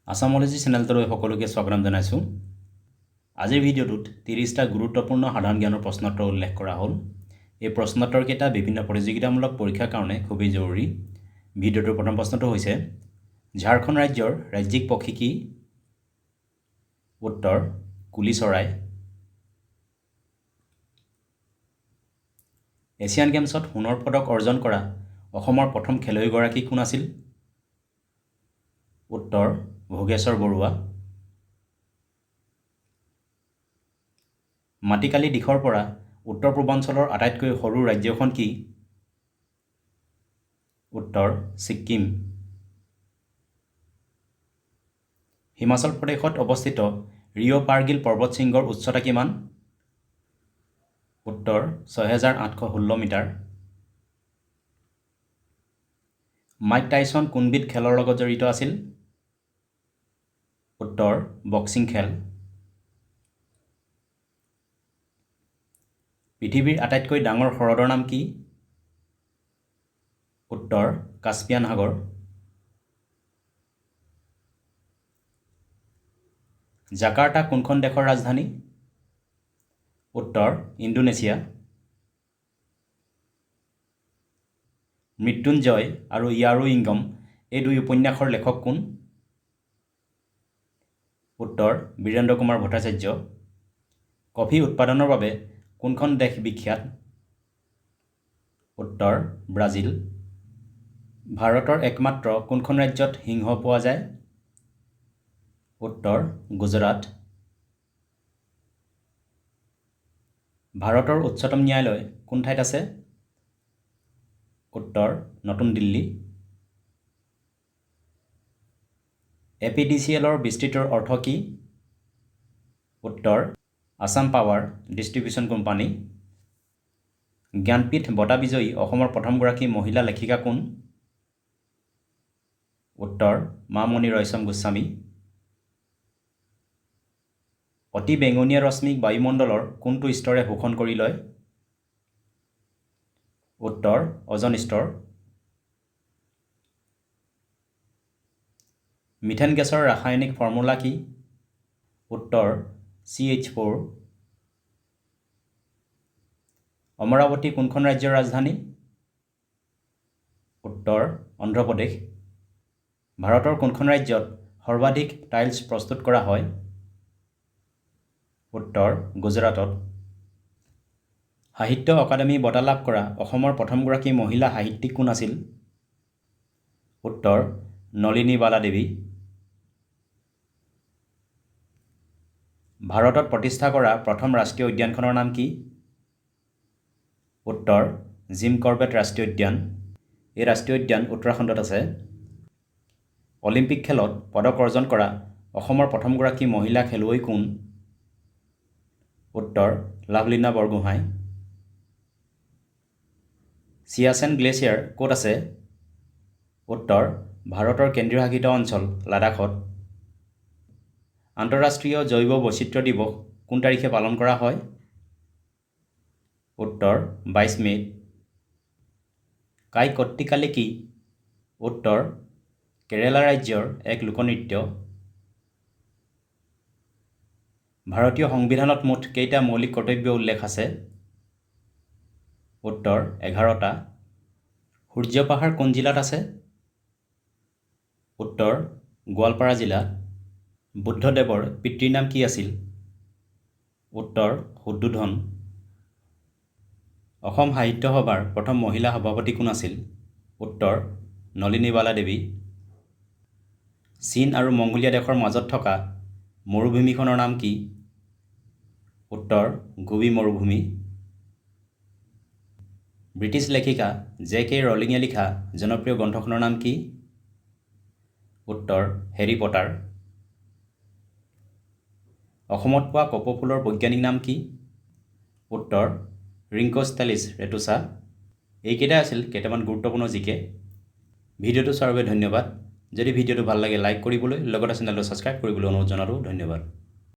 আসামোলজি চেনেলটোলৈ সকলোকে স্বাগতম জনাইছোঁ। আজিৰ ভিডিঅ'টোত 30টা গুৰুত্বপূৰ্ণ সাধাৰণ জ্ঞানৰ প্ৰশ্নোত্তৰ উল্লেখ কৰা হ'ল। এই প্ৰশ্নোত্তৰকেইটা বিভিন্ন প্ৰতিযোগিতামূলক পৰীক্ষাৰ কাৰণে খুবেই জৰুৰী। ভিডিঅ'টোৰ প্ৰথম প্ৰশ্নটো হৈছে ঝাৰখণ্ড ৰাজ্যৰ ৰাজ্যিক পক্ষী কি? উত্তৰ কুলি চৰাই। এছিয়ান গেমছত সোণৰ পদক অৰ্জন কৰা অসমৰ প্ৰথম খেলুৱৈগৰাকী কোন আছিল? উত্তৰ ভোগেশ্বৰ বৰুৱা। মাটিকালি দিশৰ পৰা উত্তৰ পূৰ্বাঞ্চলৰ আটাইতকৈ সৰু ৰাজ্যখন কি? উত্তৰ ছিক্কিম। হিমাচল প্ৰদেশত অৱস্থিত ৰিঅ' পাৰ্গিল পৰ্বত শৃংগৰ উচ্চতা কিমান? উত্তৰ ৬,৮১৬ মিটাৰ। মাইক টাইছন কোনবিধ খেলৰ লগত জড়িত আছিল? উত্তৰ বক্সিং খেল। পৃথিৱীৰ আটাইতকৈ ডাঙৰ হ্ৰদৰ নাম কি? উত্তৰ কাস্পিয়ান সাগৰ। জাকাৰ্টা কোনখন দেশৰ ৰাজধানী? উত্তৰ ইণ্ডোনেছিয়া। মৃত্যুঞ্জয় আৰু ইয়াৰু ইংগম এই দুই উপন্যাসৰ লেখক কোন? উত্তৰ বীৰেন্দ্ৰ কুমাৰ ভট্টাচাৰ্য। কফি উৎপাদনৰ বাবে কোনখন দেশ বিখ্যাত? উত্তৰ ব্ৰাজিল। ভাৰতৰ একমাত্ৰ কোনখন ৰাজ্যত সিংহ পোৱা যায়? উত্তৰ গুজৰাট। ভাৰতৰ উচ্চতম ন্যায়ালয় কোন ঠাইত আছে? উত্তৰ নতুন দিল্লী। APDCLৰ বিস্তৃতৰ অৰ্থ কি? উত্তৰ Assam power distribution company. Jnanpith বঁটা বিজয়ী অসমৰ প্ৰথমগৰাকী মহিলা লেখিকা কোন? উত্তৰ মামণি ৰয়ছম গোস্বামী। অতি বেঙুনীয়া ৰশ্মিক বায়ুমণ্ডলৰ কোনটো স্তৰে শোষণ কৰি লয়? উত্তৰ অজন স্তৰ। মিথেন গেছৰ ৰাসায়নিক ফৰ্মুলা কি? উত্তৰ CH4। অমৰাৱতী কোনখন ৰাজ্যৰ ৰাজধানী? উত্তৰ অন্ধ্ৰপ্ৰদেশ। ভাৰতৰ কোনখন ৰাজ্যত সৰ্বাধিক টাইলছ প্ৰস্তুত কৰা হয়? উত্তৰ গুজৰাটত। সাহিত্য অকাডেমি বঁটা লাভ কৰা অসমৰ প্ৰথমগৰাকী মহিলা সাহিত্যিক কোন আছিল? উত্তৰ নলিনী বালা দেৱী। ভাৰতত প্ৰতিষ্ঠা কৰা প্ৰথম ৰাষ্ট্ৰীয় উদ্যানখনৰ নাম কি? উত্তৰ জিম কৰবেট ৰাষ্ট্ৰীয় উদ্যান। এই ৰাষ্ট্ৰীয় উদ্যান উত্তৰাখণ্ডত আছে। অলিম্পিক খেলত পদক অৰ্জন কৰা অসমৰ প্ৰথমগৰাকী মহিলা খেলুৱৈ কোন? উত্তৰ লাভলীনা বৰগোহাঁই। চিয়াচেন গ্লেচিয়াৰ ক'ত আছে? উত্তৰ ভাৰতৰ কেন্দ্ৰীয় শাসিত অঞ্চল লাডাখত। আন্তঃৰাষ্ট্ৰীয় জৈৱ বৈচিত্ৰ্য দিৱস কোন তাৰিখে পালন কৰা হয়? উত্তৰ 22 মে'ত। কাই কট্টিকালি কি? উত্তৰ কেৰালা ৰাজ্যৰ এক লোকনৃত্য। ভাৰতীয় সংবিধানত মুঠ কেইটা মৌলিক কৰ্তব্য উল্লেখ আছে? উত্তৰ 11টা। সূৰ্য পাহাৰ কোন জিলাত আছে? উত্তৰ গোৱালপাৰা জিলাত। বুদ্ধদেৱৰ পিতৃৰ নাম কি আছিল? উত্তৰ শুদ্ধোধন। অসম সাহিত্য সভাৰ প্ৰথম মহিলা সভাপতি কোন আছিল? উত্তৰ নলিনী বালা দেৱী। চীন আৰু মংগোলিয়া দেশৰ মাজত থকা মৰুভূমিখনৰ নাম কি? উত্তৰ গোবি মৰুভূমি। ব্ৰিটিছ লেখিকা J.K. ৰলিঙে লিখা জনপ্ৰিয় গ্ৰন্থখনৰ নাম কি? উত্তৰ হেৰি পটাৰ। অসমত পোৱা কপৌ ফুলৰ বৈজ্ঞানিক নাম কি? উত্তৰ ৰিংকোষ্টেলিছ ৰেটুচা। এইকেইটাই আছিল কেইটামান গুৰুত্বপূৰ্ণ জিকে। ভিডিঅ'টো চোৱাৰ বাবে ধন্যবাদ। যদি ভিডিঅ'টো ভাল লাগে লাইক কৰিবলৈ লগতে চেনেলটো ছাবস্ক্ৰাইব কৰিবলৈ অনুৰোধ জনালোঁ। ধন্যবাদ।